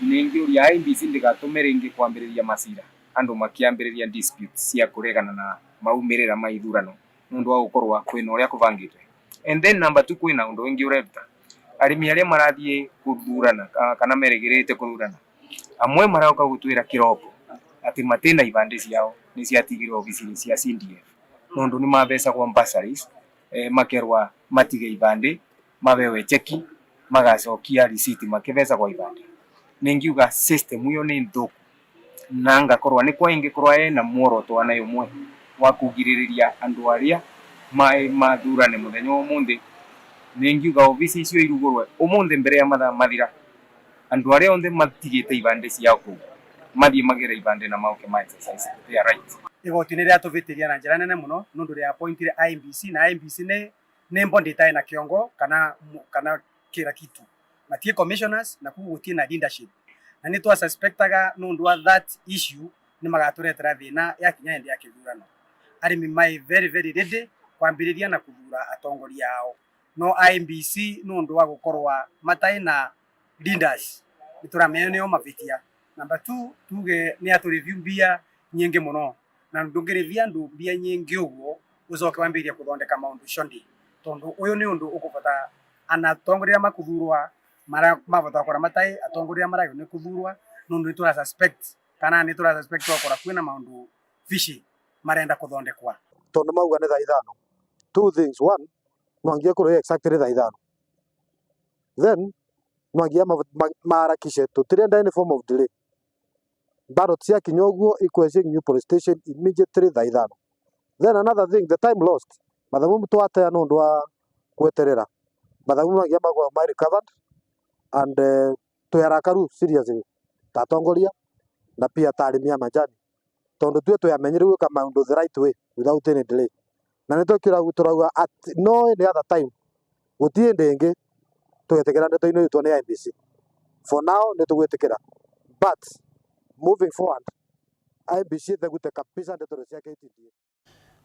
ningi uria IEBC ndigatumire ingi kwambiriria masira andu makiambiriria disputes cia kuregana na maumirira ma ithurano nundu wa gukorwa kwina uria kubangitwe. And then number 2 kwina undu wingi ureruta arimi aria marathie kuthurana kana meregirite kuthurana amwe marauka gutwira kiroko ati matina ibande ciao ni ciatigirwo obicini cia CDF nundu ni mabesa kwa bursaries makerwa matige ibande mabewe cheki magacokia receipt makibesa kwa ibande. Ningiuga system yo ni nthuku na ngakorwa ni kwa ingikorwa na muoroto anayo mwe wa kugiririria andu aria mathurane muthenya umuthi. Ningiuga obici icio irugurwe umuthi mbere ya mathaa mathira andu aria onthe matigite ibande ciao ku mathie magire ibande na mauke ma exercise their right. Igoti ni ria tuvitiria na njira nene muno nundu ria appointire IEBC na IEBC ne mbonditae na kiongo kana kira kitu matie commissioners na kugutie na leadership na ni twa suspectaga nundu wa that issue ni magaturetera thina ya kinya ndi ya kithurano. Arimi mai very ready kwambiriria na kuthura atongoria ao no IEBC nundu wa gukorwa matai na leaders nituramenya nio mavitia. Number 2 tuge ni atu review bia nyingi muno na ndungirivia ndu bia nyingi uguo ucoke wambiria kuthondeka maundu shondi tondu uyu ni undu ukubata anatongoria makuthurwa mara mavota kora matai atongoria mara ni kuthurwa nundu nitura suspect kana nitura suspect wakora kwina maundu fishy marenda kuthondekwa tondu mauga ni thaithano. Two things: one, mwangia kuro exactly thaithano, then mwangia maharakishe tutirenda any form of delay. Ballot cia kinyoguo ikwese new police station immediately thaithano. Then another thing, the time lost mathamu mtwate nundu wa kweterera mathamu mwangia magwa my recovered and tuyarakaru seriously tatongoria na pia tarimia majani tondu tue tuyamenyire gwika maundu the right way without any delay na nitokira guturauga at no any other time gutie ndenge tugetekera ndeto ino itwa ni IEBC. For now nitugwetekera, but moving forward IEBC thegute kabisa ndeto cia KTDA.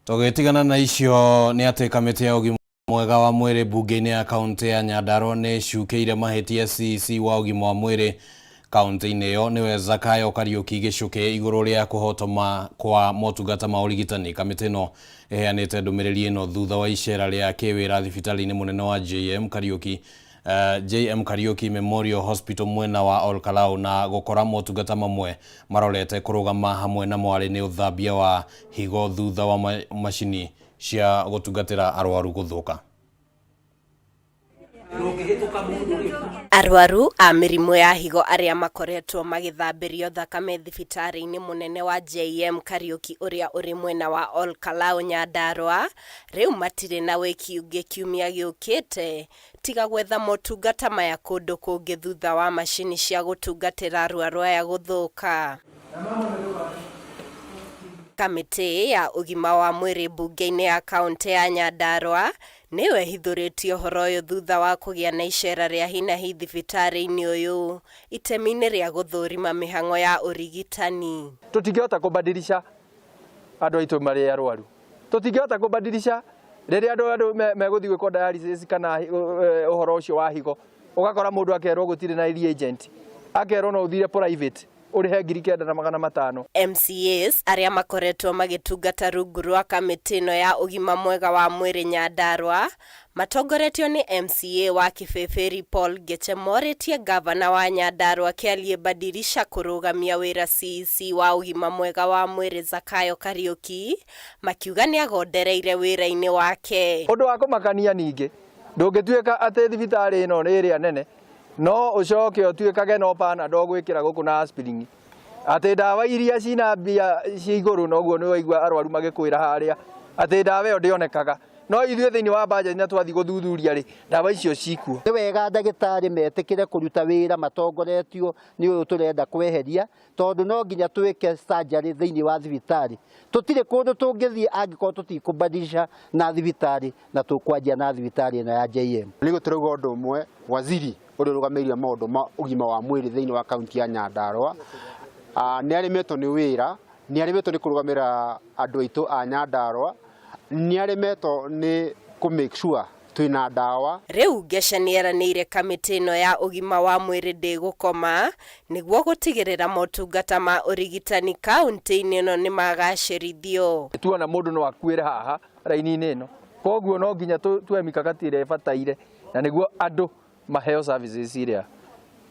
Tugetigana na icio ni ati kamiti ya ugima mwega wa mwiri bunge-ini ya kaunti ya Nyandarua ni cukeire mahitia CEC wa ugima wa mwiri kaunti-ini yo niwe Zakayo Kariuki gicuke iguru ria kuhotoma kwa motungata ma urigitani. Kamiti no eheanite ndumiriri ino thutha wa icera ria kiwira thibitari-ini munene wa JM Kariuki Memorial Hospital mwena wa Olkalau na gukora motungata mamwe marorete kurugama hamwe na mwari ni uthambia wa higo thutha wa mashini cia gutungatira arwaru guthuka. Arwaru a mirimu ya higo aria makoretwo magithambirio thakame thibitari-ini munene wa JM Kariuki uria uri mwena wa Olkalau Nyandarua riu matire na wiki ungi kiumia giukite tiga gwetha motungata maya kundu kungi thutha wa mashini cia gutungatira arwaru aya guthuka. Kamiti ya ugima wa mwiri bunge-ini ya kaunti ya Nyandarua niwe hithuritie uhoro uyu thutha wa kugia na icera ria hinahi thibitari-ini uyu itemi-ini ria guthurima mihango ya urigitani. Tutingehota kubadilisha andu aitu mari arwaru, tutingehota kubadilisha riria andu meguthi gwiko dialysis kana uhoro ucio wa higo ugakora mundu akerwo gutire na reagent akerwo no uthire private urihe ngiri 9,500. MCAs aria makoretwo magitungata rungu rwa kamiti ino ya ugima mwega wa mwiri Nyandarua matongoretio ni MCA wa Kibeberi Paul Gechemoritie gavana wa Nyandarua kialie badilisha kurugamia wira CEC wa ugima mwega wa mwiri Zakayo Kariuki makiuga ni agondereire wira-ini wake. Undu wa kumakania ningi ndungituika ati thibitari ino ni iria nene no ucoke otuikage no pana ndogwikira guku na aspirin ati dawa iria cina mbia ciguru noguo ni waigua arwaru magikwira haria ati dawa yo ndionekaga no ithuĩ thĩinĩ wa budget na twathi guthuthuria ri dawa icio cikuo. Ni wega ndagĩtarĩ metikire kuruta wĩra matongoretio ni ũyũ turenda kweheria tondu no nginya twike surgery thĩinĩ wa thibitari tutire kundu tungithie angĩkorwo tutikubadilisha na thibitari na tukwanjia na thibitari ino ya JM. Ni guturauga ũndũ ũmwe waziri ũrĩa ũrũgamĩrĩire maũndũ ma ũgima wa mwĩrĩ thĩinĩ wa kaunti ya Nyandarua nĩ aremetwo nĩ wĩra, nĩ aremetwo nĩ kũrũgamĩrĩra andũ aitũ a Nyandarua, nĩ aremetwo nĩ ku make sure twina ndawa riu Gesha nieranĩire kamĩtĩ ĩno ya ũgima wa mwĩrĩ ndĩgũkoma nĩguo gũtigĩrĩra motungata ma ũrigitani kaunti-inĩ ĩno nĩ magacĩrithio. Tuona mũndũ no akuĩre haha raini-inĩ ĩno, koguo no nginya tuwe mikakati ĩrĩa ĩbataire na nĩguo andũ maheo services iria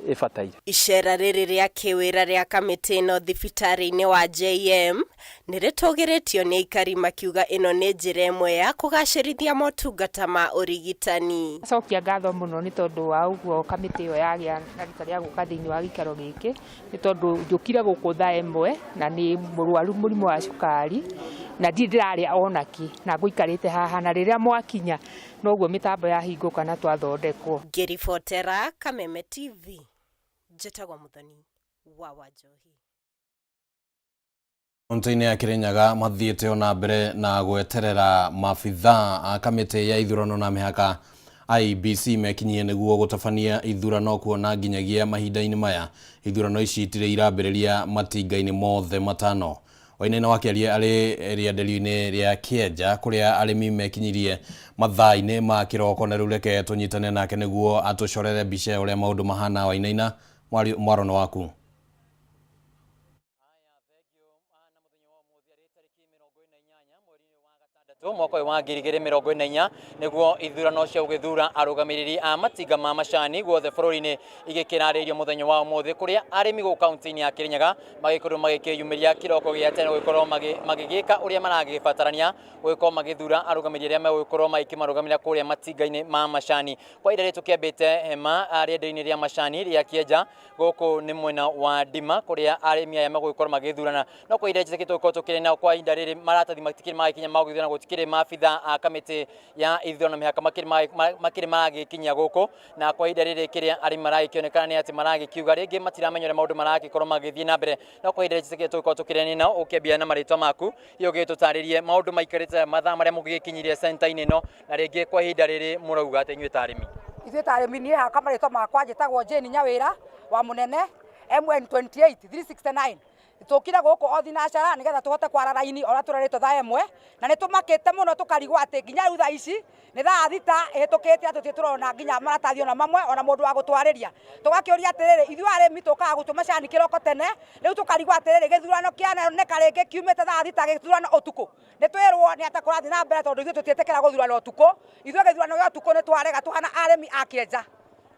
ĩbataire. Icera rĩrĩ rĩa kĩwĩra rĩa kamĩtĩ ĩno thibitarĩ-inĩ wa JM nĩrĩtũgĩrĩtio nĩ aikari makiuga ĩno nĩ njĩra ĩmwe ya kũgacĩrithia motungata ma ũrigitani. Cokia ngatho mũno nĩ tondũ wa ũguo kamĩtĩ ĩyo yagĩa na rita rĩa gũka thĩinĩ wa gĩikaro gĩkĩ, nĩ tondũ njũkire gũkũ thaa ĩmwe na nĩ mũrwaru mũrimũ wa cukari na ndirarĩa onaki na ngũikarĩte haha, na rĩrĩa mwakinya noguo mĩtambo yahingũka na twathondekwo. Ngĩribotera Kameme TV, Njĩtagwo Mũthoni wa Wanjohi. Kaunti-inĩ ya Kirinyaga mathiĩte ona mbere na gweterera maabitha a kamĩtĩ ya ithurano na mĩhaka IEBC mekinyie nĩguo gũtabania ithurano, kuona nginyagia mahinda-inĩ maya ithurano ici itirĩ irambĩrĩria matinga-inĩ mothe matano. Wainaina wakĩaria arĩ rĩenderio-inĩ rĩa Kĩenja kũrĩa arĩmi mekinyirie mathaa-inĩ ma kĩroko, na rĩu reke tũnyitane nake nĩguo atũcorere mbica ũrĩa maũndũ mahana. Wainaina, mwarono waku. Mwaka wa 2024 nĩguo ithurano cia gũgĩthura arũgamĩrĩri a matinga ma macani guothe bũrũri-inĩ igĩkĩrarĩrio mũthenya wa ũmũthĩ, kũrĩa arĩmi gũkũ kaunti-inĩ ya Kirinyaga magĩkorwo magĩkĩyumĩria kĩroko gĩa tene gũgĩkorwo magĩgĩka ũrĩa maragĩbatarania gũgĩkorwo magĩthura arũgamĩrĩri arĩa megũgĩkorwo magĩkĩmarũgamĩrĩra kũrĩa matinga-inĩ ma macani. Kwa ihinda rĩrĩ tũkĩambĩte hema rĩenderio-inĩ rĩa macani rĩa Kĩenja gũkũ nĩ mwena wa Ndima kũrĩa arĩmi aya megũgĩkorwo magĩthurana. No kwa ihinda rĩrĩ tũgĩkorwo tũkĩrĩ nao kwa ihinda rĩrĩ maratathi matikĩrĩ magĩkinya magũgĩthurana, gũtikĩrĩ maabitha a kamĩtĩ ya ithurano mĩhaka makĩrĩ maragĩkinya gũkũ, na kwa ihinda rĩrĩ kĩrĩa arĩmi maragĩkĩonekana nĩ atĩ maragĩkiuga rĩngĩ matiramenyera maũndũ maragĩkorwo magĩthiĩ na mbere. No kwa ihinda rĩrĩ tũgĩkorwo tũkĩrĩ nao, ũkĩambia na marĩtwa maku iyo ũgĩtũtarĩrie maũndũ maikarĩte mathaa marĩa mũgĩkinyirie center-inĩ ĩno, na rĩngĩ kwa ihinda rĩrĩ mũrauga atĩ inyuĩ ta arĩmi. Ithuĩ ta arĩmi niĩ haka marĩtwa makwa njĩtagwo Jane Nyawĩra wa Mũnene MN28 369. Tukira gũkũ othinacara nĩgetha tũhote kwara raini ora tũrarĩtwo thaa ĩmwe, na nĩ tũmakĩte mũno tũkarigwo atĩ nginya rĩu thaa ici nĩ thaa thita ĩhĩtũkĩte atĩ tũrona nginya maratathi ona mamwe ona mũndũ wa gũtwarĩria. Tũgakĩũria atĩrĩrĩ, ithuĩ arĩmi tũkaga gũtua macani kĩroko tene, rĩu tũkarigwo atĩrĩrĩ gĩthurano kĩaneka rĩngĩ kiumĩte thaa thita gĩthurano ũtukũ. Nĩ twĩrwo nĩ atĩ kũrathiĩ na mbere tondũ ithuĩ tũtiĩtĩkĩra gũthurana ũtukũ, ithuĩ gĩthurano gĩa ũtukũ nĩ twarega tũhana arĩmi a Kĩenja.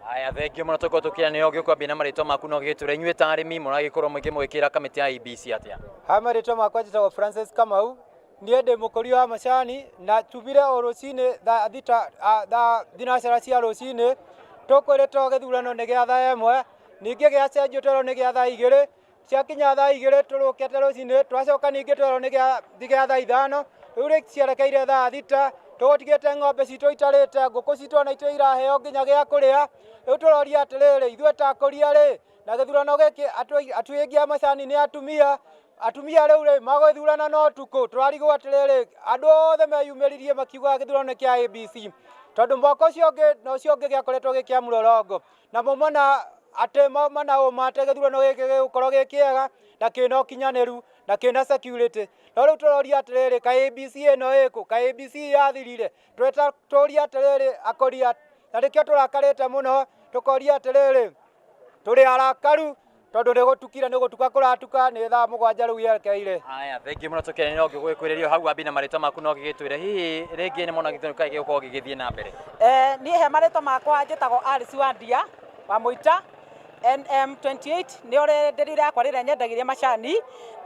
Aya thengio mũno tũkorwo tũkĩrania ũgĩkwambia na marĩtwa maku no gĩtũre inyuĩ ta arĩmi mũragĩkorwo mũgĩkĩra kamĩtĩ ya IEBC atĩa? Ha marĩtwa makwa njĩtagwo Francis Kamau, niĩ ndĩ mũkũria wa macani na tumire o rũcinĩ thaa thinacara cia rũcinĩ tũkwĩrĩtwo gĩthurano nĩ gĩa thaa ĩmwe, ningĩ gĩacenjio twerwo nĩ gĩa thaa igĩrĩ, ciakinya thaa igĩrĩ tũrũkĩte rũcinĩ, twacoka ningĩ twerwo nĩ gĩa thaa ithano, rĩu ciarekeire thaa thita, tũgũtigĩte ng'ombe citũ itarĩte, ngũkũ citũ ona itũ iraheo nginya gĩa kũrĩa. Rĩu tũroria atĩrĩrĩ, ithuĩ ta akũria rĩ, na gĩthurano gĩkĩ atuĩngi a macani nĩ atumia rĩu rĩ magũthurana no tukũ. Tũrarigwo atĩrĩrĩ, andũ othe meyumĩririe makiuga gĩthurano kĩa IEBC, tondũ mwaka ũcio ũngĩ na ũcio ũngĩ gĩakoretwo gĩkĩa mũrorongo, na maumana atĩ maumana ũmate gĩthurano gĩkĩ gĩgũkorwo gĩ kĩega na kĩna ũkinyanĩru na kĩna security. No rĩu tũroria atĩrĩrĩ, ka IEBC ĩno ĩkũ, ka IEBC yathirire? Tũroria atĩrĩrĩ akũria, na rĩkĩo tũrakarĩte mũno, tũkoria atĩrĩrĩ tũrĩ arakaru tondũ nĩ gũtukire nĩ gũtuka kũratuka nĩ thaa mũgwanja rĩu yerekeire. Aya thengio mũno tũkĩrania no gĩgwĩkwĩrĩrio hau ambi na marĩtwa maku no gĩgĩtwĩre hihi rĩngĩ nĩ mona gĩthurano kaĩ gĩgũkorwo gĩgĩthiĩ na mbere. Niĩ he marĩtwa makwa njĩtagwo Alice Wandia wa Mũita NM28 nĩ ũrĩndĩrire yakwa rĩrĩa nyendagĩria macani,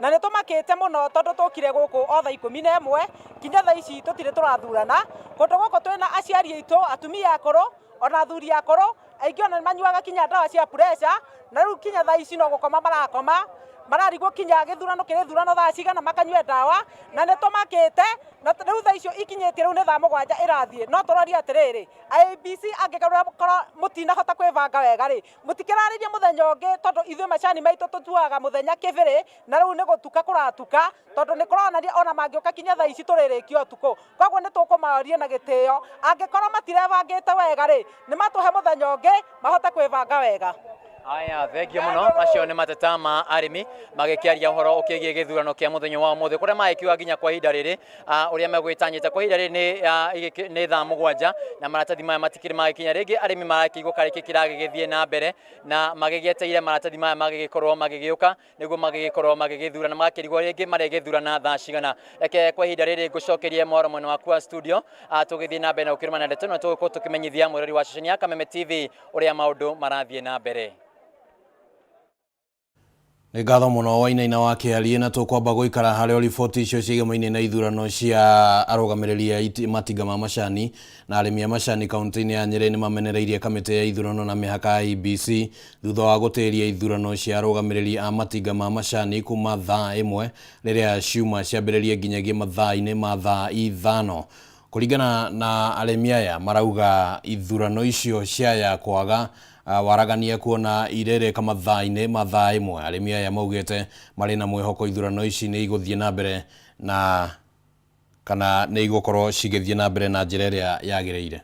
na nĩ tũmakĩte mũno tondũ tũkire gũkũ o thaa 11 nginya thaa ici tũtirĩ tũrathurana. Kũndũ gũkũ twĩna aciari aitũ atumia akũrũ ona athuri akũrũ, aingĩ ona manyuaga kinya ndawa cia pressure, na rĩu kinya thaa ici no gũkoma marakoma, mararigwo kinya gĩthurano kĩrĩ thurano thaa cigana makanyua ndawa, na nĩ tũmakĩte na rĩu thaa icio ikinyĩtie rĩu nĩ thaa mũgwanja ĩrathiĩ. No tũroria atĩrĩrĩ, IEBC angĩkorwo mũtinahota kwĩbanga wega rĩ, mũtikĩrarĩria mũthenya ũngĩ, tondũ ithuĩ macani maitũ tũtuaga mũthenya kĩbĩrĩ, na rĩu nĩ gũtuka kũratuka tondũ nĩ kũronania ona mangĩũka kinya thaa ici tũrĩrĩkio ũtukũ. Koguo nĩ tũkũmaũria na gĩtĩo, angĩkorwo matirebangĩte wega rĩ, nĩ matũhe mũthenya ũngĩ mahote kwĩbanga wega. Aya thengio muno macio nĩ mateta ma arĩmi magĩkĩaria ũhoro ũkĩgiĩ gĩthurano kĩa mũthenya wa ũmũthĩ kũrĩa magĩkiuga nginya kwa ihinda rĩrĩ ũrĩa megwĩtanyĩte kwa ihinda rĩrĩ nĩ thaa mũgwanja na maratathi maya matikĩrĩ magĩkinya rĩngĩ arĩmi marakĩigua karĩkĩ kĩragĩgĩthiĩ na mbere na magĩgĩeteire maratathi maya magĩgĩkorwo magĩgĩũka nĩguo magĩgĩkorwo magĩgĩthurana magakĩrigwo rĩngĩ marĩgĩthurana thaa cigana. Reke kwa ihinda rĩrĩ ngũcokerie Mwaro mwena waku wa studio tũgĩthiĩ na mbere na ũkĩrũmana na ndeto na tũgũkorwo tũkĩmenyithia mwĩrori wa ceceni ya Kameme TV ũrĩa maũndũ marathiĩ na mbere. Nĩ ngatho mũno Wainaina wa Kĩarie na tũkwamba gũikara harĩa riboti icio ciĩgamaine na ithurano cia arũgamĩrĩri a matinga ma macani na arĩmi a macani kaunti-inĩ ya Nyĩrĩ nĩ mamenereirie kamĩtĩ ya ithurano na mĩhaka IEBC thutha wa gũtĩĩria ithurano cia arũgamĩrĩri a matinga ma macani kuma thaa 1 rĩrĩa ciuma ciambĩrĩrie nginyagia mathaa-inĩ ma thaa 5. Kũringana na arĩmi aya marauga ithurano icio ciaya kwaga waragania kuona irereka mathaa-inĩ ma thaa 1. Arĩmi aya maugĩte marĩ na mwĩhoko ithurano ici nĩ igũthiĩ na mbere na kana nĩ igũkorwo cigĩthiĩ na mbere na njĩra ĩrĩa yagĩrĩire.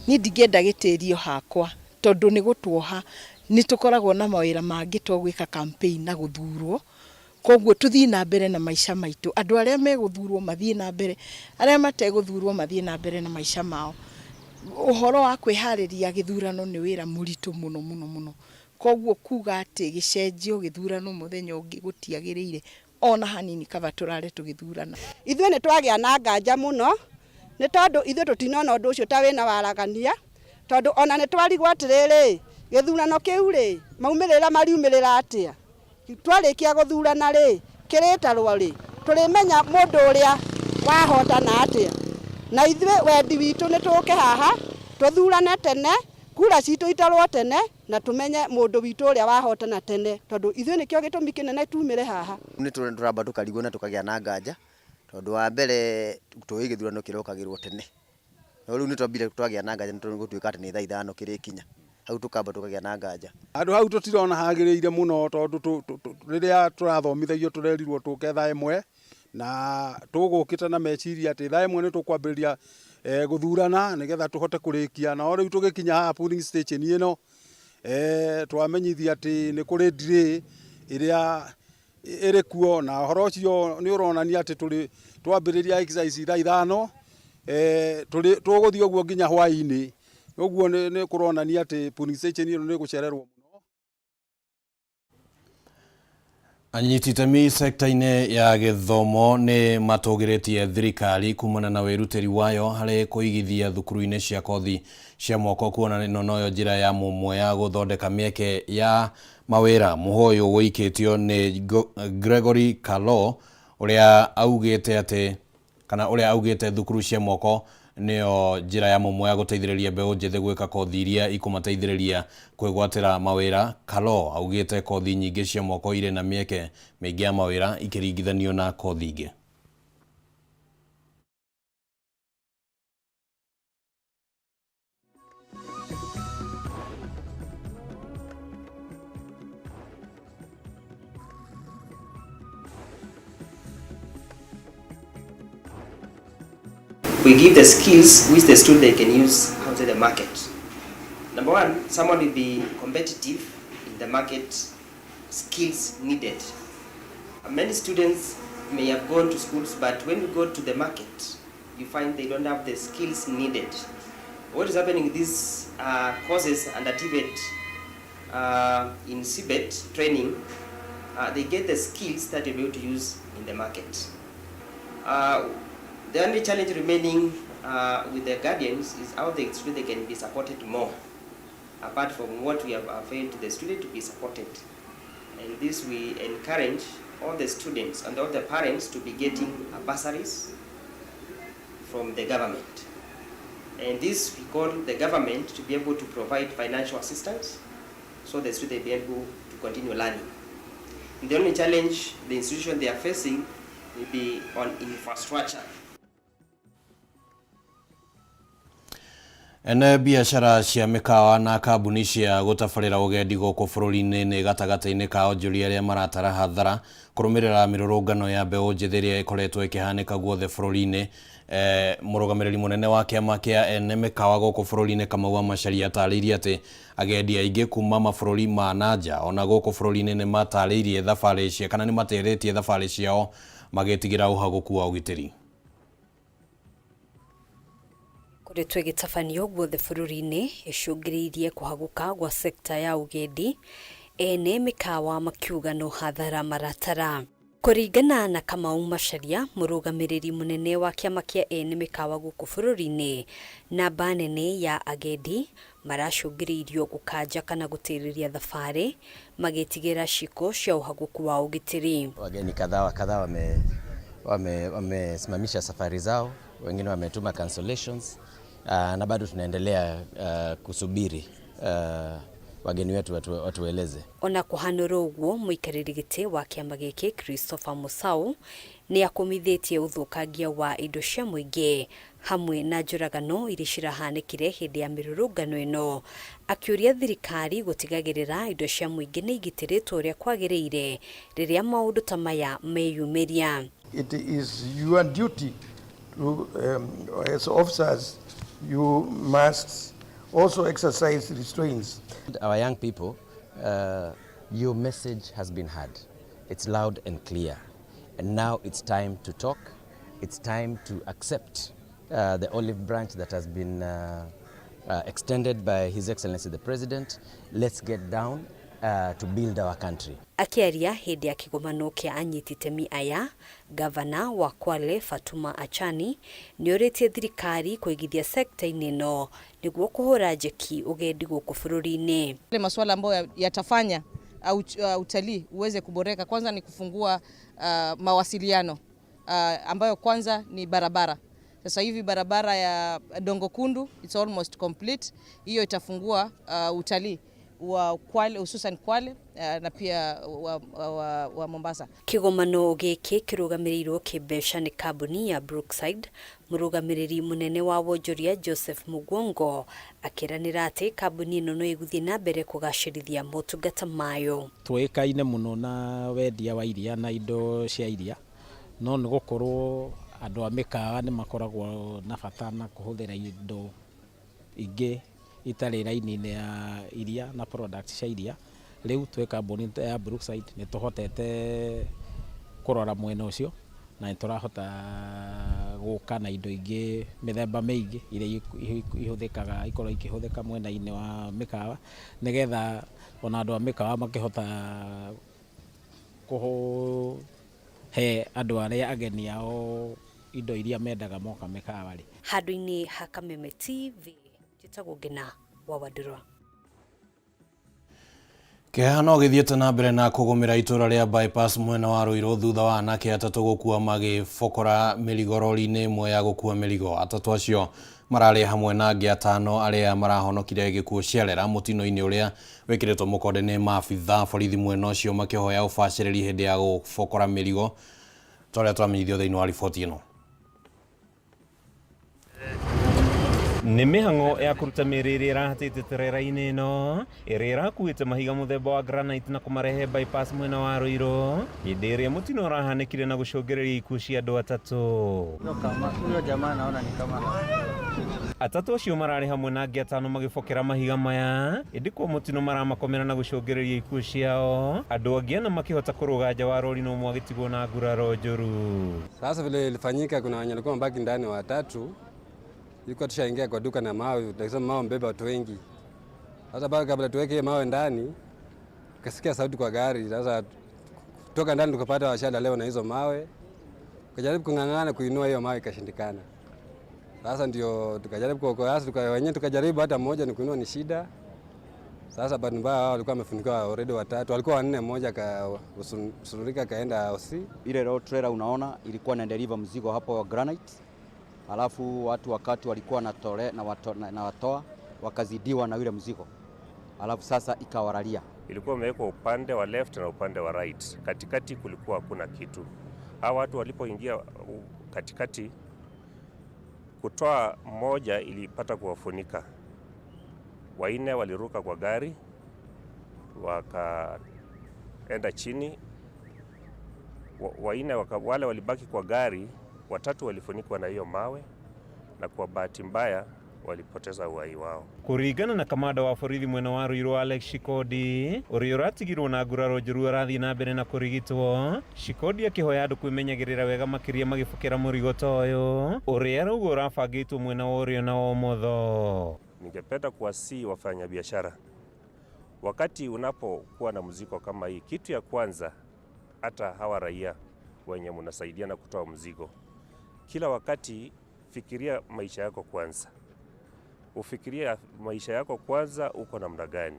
Ni ndingĩenda gĩtĩrio hakwa tondũ nĩ gũtuoha nĩ tũkoragwo na mawĩra mangĩ twagwĩka campaign na gũthurwo, koguo tũthiĩ na mbere na maica maitũ. Andũ arĩa megũthurwo mathiĩ na mbere, arĩa mategũthurwo mathiĩ na mbere na maica mao. Ũhoro wa kwĩharĩria gĩthurano nĩ wĩra mũritũ mũno mũno mũno, koguo kuga atĩ gĩcenjio gĩthurano mũthenya ũngĩ gũtiagĩrĩire ona hanini kaba tũrare tũgĩthurana. Ithuĩ nĩ twagĩa na nganja mũno nĩ tondũ ithuĩ tũtinona ũndũ ũcio ta wĩna waragania, tondũ ona nĩ twarigwo atĩrĩrĩ gĩthurano kĩu rĩ maumĩrĩra mariumĩrĩra atĩa, twarĩkia gũthurana rĩ kĩrĩtarwo rĩ tũrĩmenya mũndũ ũrĩa wahotana atĩa. Na ithuĩ wendi witũ nĩ tũke haha tũthurane tene, kura citũ itarwo tene na tũmenye mũndũ witũ ũrĩa wahotana tene, tondũ ithuĩ nĩkĩo gĩtũmi kĩnene tumĩre haha. Nĩ tũramba tũkarigwo na tũkagĩa na nganja tondũ wa mbere tũĩ gĩthurano kĩrokagĩrwo tene. No rĩu nĩ twambire twagĩa na nganja nĩ gũtuĩka atĩ nĩ thaa 5 kĩrĩkinya. Hau tũkamba tũkagĩa na nganja. Andũ hau tũtirona hagĩrĩire mũno tondũ rĩrĩa tũrathomithagio tũrerirwo tũke thaa 1 na tũgũkĩte na meciria atĩ thaa 1 nĩ tũkwambĩrĩria gũthurana nĩgetha tũhote kũrĩkia. Na rĩu tũgĩkinya haha polling station ĩno twamenyithia atĩ nĩ kũrĩ delay ĩrĩa ĩrĩ kuo, na ũhoro ũcio nĩ ũronania atĩ twambĩrĩria exercise thaa 5 tũgũthiĩ ũguo nginya hwaĩ-inĩ. Ũguo nĩ kũronania atĩ polling station ĩno nĩ gũcererwo mũno. Anyiti itemi sekta-inĩ ya gĩthomo nĩ matũgĩrĩtie thirikari kumana na wĩrutĩri wayo harĩ kũigithia thukuru-inĩ cia kothi cia moko, kuona noyo njĩra ya mũmwe ya gũthondeka mĩeke ya mawĩra. Mũhoyo wĩikĩtio nĩ Gregory Kalo ũrĩa augĩte thukuru cia moko nĩyo njĩra ya mũmwe ya gũteithĩrĩria mbeũ njĩthĩ gwĩka kothi iria ikũmateithĩrĩria kwĩgwatĩra mawĩra. Kalo augĩte kothi nyingĩ cia moko irĩ na mĩeke mĩingĩ ya mawĩra ikĩringithanio na kothi ingĩ. We give the skills which the student can use outside the market. Number one, someone will be competitive in the market, skills needed. Many students may have gone to schools, but when you go to the market, you find they don't have the skills needed. What is happening in these courses under TVET in CBET training, they get the skills that they'll be able to use in the market. The only challenge remaining with the guardians is how the student can be supported more, apart from what we have availed to the student to be supported. And this we encourage all the students and all the parents to be getting bursaries from the government. And this we call the government to be able to provide financial assistance so the student be able to continue learning. The only challenge the institution they are facing will be on infrastructure. Ene biashara cia mikawa na kambuni cia gutabarira ugendi guku bururi-ini ni gatagata-ini ka onjoria aria maratara hathara kurumirira mirurungano ya mbeu njithi iria ikoretwo ikihanika guothe bururi-ini. Murugamiriri munene wa kiama kia ene mikawa guku bururi-ini Kamau wa Macharia atariirie ati agendi aingi kuma mabururi ma nanja ona guku bururi-ini ni matariirie thabari cia kana ni materitie thabari ciao magitigira uhaguku wa ugitiri. Kuretwe gitafanio guothe bururi-ini icungiriirie kuhaguka gwa sekta ya ugendi, ene mikawa makiuga no hathara maratara. Kuringana na Kamau Macharia, murugamiriri munene wa kiama kia ene mikawa guku bururi-ini, namba nene ya agendi maracungiriirio gukanja kana gutiriria thabari magitigira ciko cia uhaguku wa ugitiri. Wageni kadhaa wamesimamisha safari zao, wengine wametuma cancellations. Na bado tunaendelea kusubiri wageni wetu watueleze. Ona kuhanura uguo muikariri giti wa kiama giki Christopher Musau ni akomithitie uthukangia wa indo cia muingi hamwe na njuragano iria cirahanikire hindi ya mirurungano ino, akiuria thirikari gutigagirira indo cia muingi ni igitiritwo uria kwagiriire riria maundu ta maya meyumiria. It is your duty to, as officers, you must also exercise restraints. Our young people, your message has been heard. It's loud and clear. And now it's time to talk. It's time to accept the olive branch that has been extended by His Excellency the President. Let's get down to build our country. Akiaria hindi ya kigomano kia anyiti temi aya, gavana wa Kwale Fatuma Achani nioritie thirikari kuigithia sekta-ini no niguo kuhura njeki ugendi guku bururi-ini. Ile masuala ambayo yatafanya utalii uweze kuboreka, kwanza ni kufungua mawasiliano ambayo kwanza ni barabara. Sasa hivi barabara ya Dongo Kundu it's almost complete. Hiyo itafungua utalii wa Kwale, hususan Kwale na pia wa Mombasa. Kigomano giki kirugamirirwo kibesha ni kambuni ya Brookside. Murugamiriri munene wa wonjoria Joseph Mugongo akiranira ati kambuni ino no iguthie na mbere kugacirithia motungata mayo. Twikaine muno na wendia wa iria na indo cia iria, no ni gukorwo andu a mikawa ni makoragwo na bata na kuhuthira indo ingi itari raini-ini ya iria na products cia iria. Riu twe kambuni ya Brookside ni tuhotete kurora mwena ucio na ni turahota guka na indo ingi mithemba mingi iria ihuthikaga ikorwo ikihuthika mwena-ini wa mikawa, nigetha ona andu a mikawa makihota kuhe andu aria ageni ao indo iria mendaga moka mikawa ri. Handu-ini ha Kameme TV jitagwo Ngina wa Wadurwa. Kihano githiete na mbere na kugumira itura ria bypass mwena wa Ruiru thutha wa anake atatu gukua magifokora mirigo rori-ini imwe ya gukua mirigo. Atatu acio marari hamwe na angi atano aria marahonokire gikuo ciarera mutino-ini uria wikiritwo mukonde ni maabitha borithi mwena ucio makihoya ubaciriri hindi ya gufokora mirigo. Toria twamenyithio thiini wa riboti ino. Nĩ mĩhang'o ya kũruta mĩrĩ ĩrĩa ĩrahatĩte terera-inĩ ĩno ĩrĩa ĩrakuĩte mahiga mũthemba wa granite na kũmarehe bypass mwena wa Ruiru hĩndĩ ĩrĩa mũtino ũrahanĩkire na gũcũngĩrĩria ikuũ cia andũ atatũ. Huyo jamaa naona ni kama atatũ acio mararĩ hamwe na angĩ atano magĩbokera mahiga maya, ĩndĩ kwa mũtino maramakomera na gũcũngĩrĩria ikuũ ciao, andũ angĩ ana makĩhota kũrũga nja wa rori na ũmwe agĩtigwo na nguraro njũru. Sasa vile ilifanyika, kuna wenye walikuwa mbaki ndani watatu, yuko tushaingia kwa duka na mawe, tukasema mawe mbeba watu wengi. Sasa bado kabla tuweke mawe ndani, kasikia sauti kwa gari. Sasa kutoka ndani tukapata washala leo na hizo mawe. Tukajaribu kung'ang'ana kuinua hiyo mawe ikashindikana. Sasa ndio tukajaribu kuokoa, wenyewe tukajaribu hata mmoja ni kuinua ni shida. Sasa bahati mbaya wao walikuwa wamefunikiwa already watatu, walikuwa wanne, mmoja kasururika kaenda OC. Ile road trailer unaona ilikuwa na deliver mzigo hapo wa granite. Alafu watu wakati walikuwa na watoa wakazidiwa na yule mzigo. alafu sasa ikawaralia. Ilikuwa imewekwa upande wa left na upande wa right. Katikati kulikuwa hakuna kitu. Hawa watu walipoingia katikati, kutoa mmoja ilipata kuwafunika. Waine waliruka kwa gari wakaenda chini. Waine wale walibaki kwa gari, 3 walifunikwa na hiyo mawe, na kwa bahati mbaya walipoteza uhai wao. Kuringana na kamanda wa borithi mwena wa Ruiru Alex Shikodi, uria uratigirwo na nguraro njuru arathi na mbere na kurigitwo, Shikodi akihoya andu kwimenyagirira wega makiria magibukira murigo toyo uria arauga urabangitwo mwena wa urio na omotho. Ningependa kuwasihi wafanya biashara, wakati unapokuwa na mzigo kama hii, kitu ya kwanza, hata hawa raia wenye mnasaidiana kutoa mzigo, kila wakati fikiria maisha yako kwanza. Ufikiria maisha yako kwanza, uko namna gani.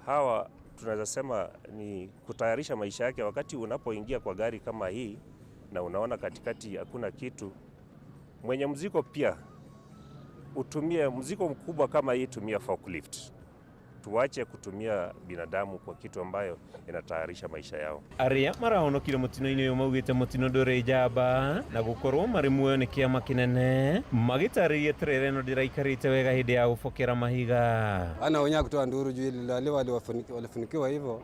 Hawa tunaweza sema ni kutayarisha maisha yake. Wakati unapoingia kwa gari kama hii na unaona katikati hakuna kitu, mwenye mzigo pia utumie mzigo mkubwa kama hii, tumia forklift. Tuache kutumia binadamu kwa kitu ambayo inatayarisha maisha yao. Aria marahonokire mutino-ini uyu maugite mutino nduri njamba na gukorwo mari muoyo ni kiama kinene, magitaririe terere no ndiraikarite wega hindi ya gubokera mahiga. Ana onya kutoa nduru juu ile walifunikiwa hivyo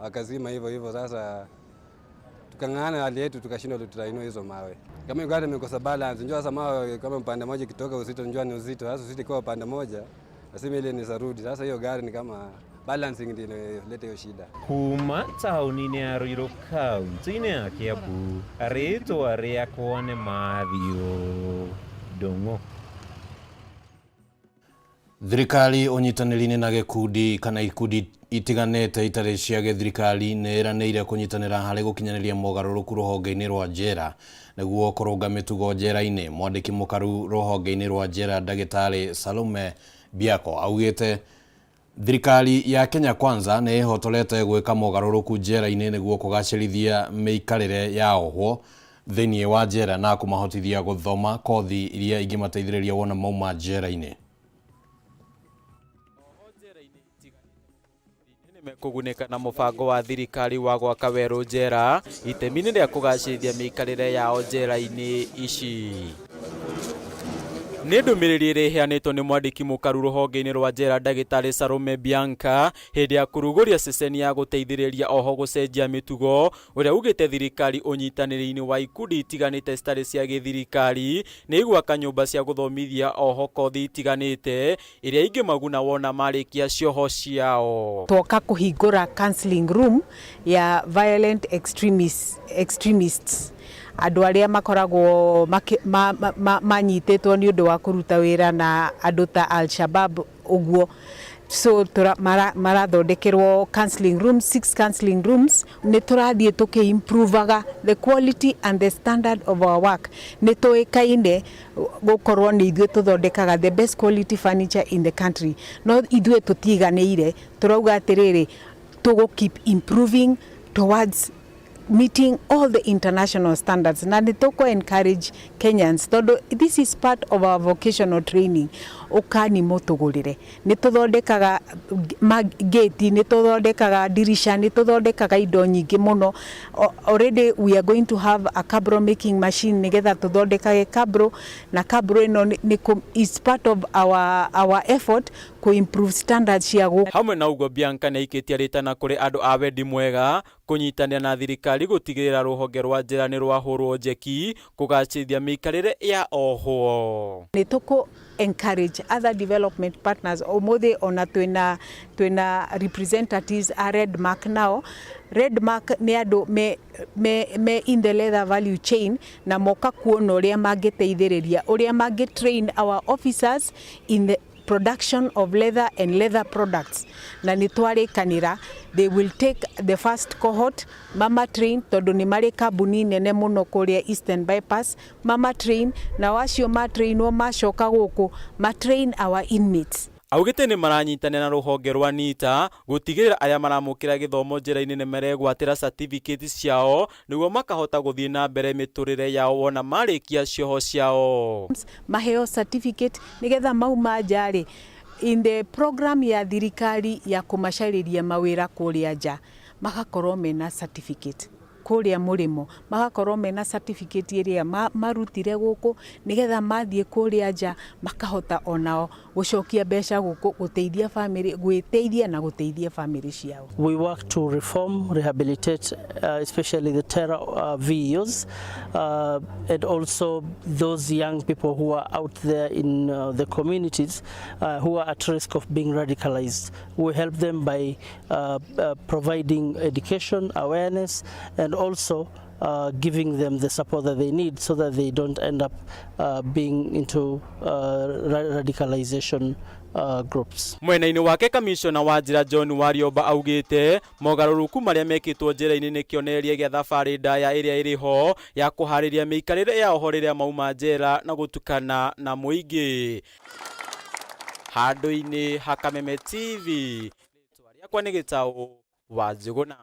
akazima hivyo. Sasa tukang'ana hali yetu, tukashindwa tutainua hizo mawe. Kama gari imekosa balance, njoo sasa mawe kama upande mmoja kitoka uzito, njoo ni uzito. Sasa uzito kwa upande mmoja, nasema ile ni sarudi. Sasa hiyo gari ni kama balancing ndio inaleta hiyo shida. Kuma tauni-ini ya Ruiru kaunti-ini ya Kiambu, ritwa riakwa ni Mathew Ndung'u. Thirikari unyitanĩri-inĩ na gĩkundi kana ikundi itiganĩte itarĩ cia gĩthirikari nĩ ĩranĩire kũnyitanĩra harĩ gũkinyanĩria mogarũrũku rũhonge-inĩ rwa njera nĩguo kũrũnga mĩtugo njera-inĩ. Mwandĩki mũkaru rũhonge-inĩ rwa njera Ndagĩtarĩ Salome Biako augĩte thirikari ya Kenya Kwanza nĩ ĩhotorete gwĩka mogarũrũku njera-inĩ nĩguo kũgacĩrithia mĩikarĩre ya ohwo thĩinĩ wa njera na kũmahotithia gũthoma kothi iria ingĩmateithĩrĩria wona mauma njera-inĩ. Kugunĩka na mũbango wa thirikari wa gwaka werũ njera itemi-inĩ rĩa kũgacĩrithia mĩikarĩre yao njera-inĩ ici. Nĩ ndũmĩrĩri ĩrĩa ĩheanĩtwo nĩ mwandĩki mũkaru rũhonge-inĩ rwa njera Ndagĩtarĩ Salome Bianca hĩndĩ ya kũrugũria ceceni ya gũteithĩrĩria oho gũcenjia mĩtugo, ũrĩa ugĩte thirikari ũnyitanĩri-inĩ wa ikundi itiganĩte citarĩ cia gĩthirikari nĩ igwaka nyũmba cia gũthomithia oho kothi itiganĩte ĩrĩa ingĩmaguna wona marĩkia cioho ciao. Twoka kũhingũra counseling room ya violent extremists, andũ arĩa makoragwo manyitĩtwo nĩ ũndũ wa kũruta wĩra na andũ ta Al-Shabaab ũguo. So marathondekerwo counseling rooms, 6 counseling rooms. Nĩ tũrathiĩ tũkĩimprovaga the quality and the standard of our work. Nĩ tũĩkaine gũkorwo nĩ ithuĩ tũthondekaga the best quality furniture in the country. No ithuĩ tũtiganĩire, tũrauga atĩrĩrĩ, tũgũ keep improving towards meeting all the international standards. Na nitoko encourage Kenyans, todo this is part of our vocational training. Ukani motogorire nituthondekaga gate, nituthondekaga dirisha, nituthondekaga indo nyingi muno. Already we are going to have a cabro making machine nigetha tuthondekage cabro, na cabro ino is part of our effort to improve standards cia go. Hamwe na ugo Bianca nĩ ikĩtie rĩtana kũrĩ andũ a wendi mwega kũnyitanĩra na thirikari gũtigĩrĩra rũhonge rwa njera nĩ rwahũrwo njeki kũgacĩrithia mĩikarĩre ya ohwo. Nĩ tũkũ encourage other development partners. Omothe ona twina representatives a Redmark now. Redmark nĩ andũ me in the leather value chain na moka kuona ũrĩa mangĩteithĩrĩria, ũrĩa mangĩ-train our officers in the production of leather and leather products. Na nitwarekanira they will take the first cohort Mama Train, tondu ni mari kambuni nene muno kuria Eastern Bypass. Mama Train na wacio matrainwo macoka guku matrain our inmates. Augĩte nĩ maranyitanĩra na rũhonge rwa NITA gũtigĩrĩra arĩa maramũkĩra gĩthomo njĩra-inĩ nĩ maregwatĩra certificate ciao nĩguo makahota gũthiĩ na mbere mĩtũrĩre yao wona marĩkia cioho ciao. Maheo certificate nigetha mauma njari in the program ya thirikari ya kumacariria mawira kuria nja magakorwo mena certificate kuria murimo magakorwo mena certificate iria marutire guku nigetha mathie kuria nja makahota onao gucokia mbeca guku guteithia family gwiteithia na guteithia family ciao. We work to reform, rehabilitate especially the terror VEOs and also those young people who are out there in the communities who are at risk of being radicalized. We help them by providing education, awareness, and also giving them the support that they need so that they don't end up being into radicalization groups. Mwena-ini wake kamishona wa njira John Warioba augite mogaruruku maria mekitwo njira-ini ni kionereria gia thabari ndaya iria iri ho ya kuhariria miikarire ya ohoriria mauma njera na gutukana na muingi. Handu-ini Hakameme TV riakwa ni Gitau wa Njuguna.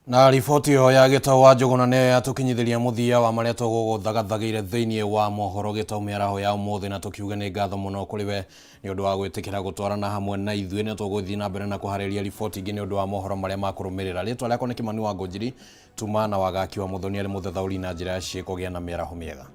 Na riboti yo ya Gitau wa Njuguna ne yatukinyithiria muthia wa maria tuguthagathagiire thiini wa mohoro Gitau miaraho ya umuthi na tukiuga ni ngatho muno kuri we ni undu wa gwitikira gutwarana hamwe na ithuĩ ni tuguthii na mbere na kuhariria riboti ingi ni undu wa mohoro maria makurumirira. Ritwa riakwa ni Kimani wa Ngonjiri, tuma na wagaki wa Muthoni ari muthethauri na njira ya ciĩko gia na miaraho miega.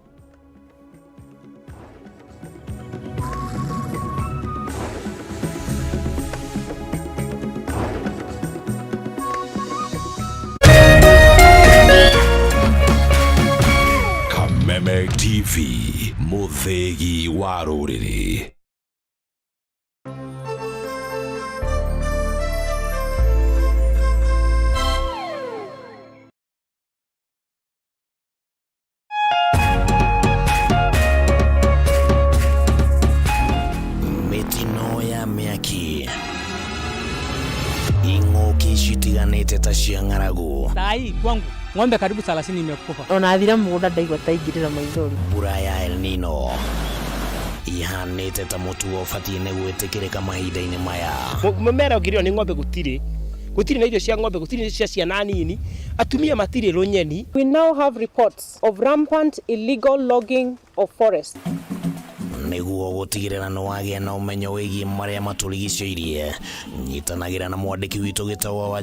Kameme TV, muthegi wa rũrĩrĩ. Mitino ya mĩaki, ing'ũki citiganĩte ta cia ng'aragu. Sai kwangu ng'ombe karibu 30 imekufa. Ona athira mugunda ndaigwa taingirira maithori. Mbura ya El Nino ihanĩte ta mũtu ũbatiĩ nĩ gwĩtĩkĩrĩka mahinda-inĩ maya. Mũmera ũngĩrĩo nĩ ng'ombe gũtirĩ na irio cia ng'ombe, gũtirĩ cia ciana nini, atumia matirĩ rũnyeni. We now have reports of rampant illegal logging of forests. Nĩguo gũtigĩrĩra nĩ wagĩa na ũmenyo wĩgiĩ marĩa matũrigicĩirie, nyitanagĩra na mwandĩki witũ Gitau wa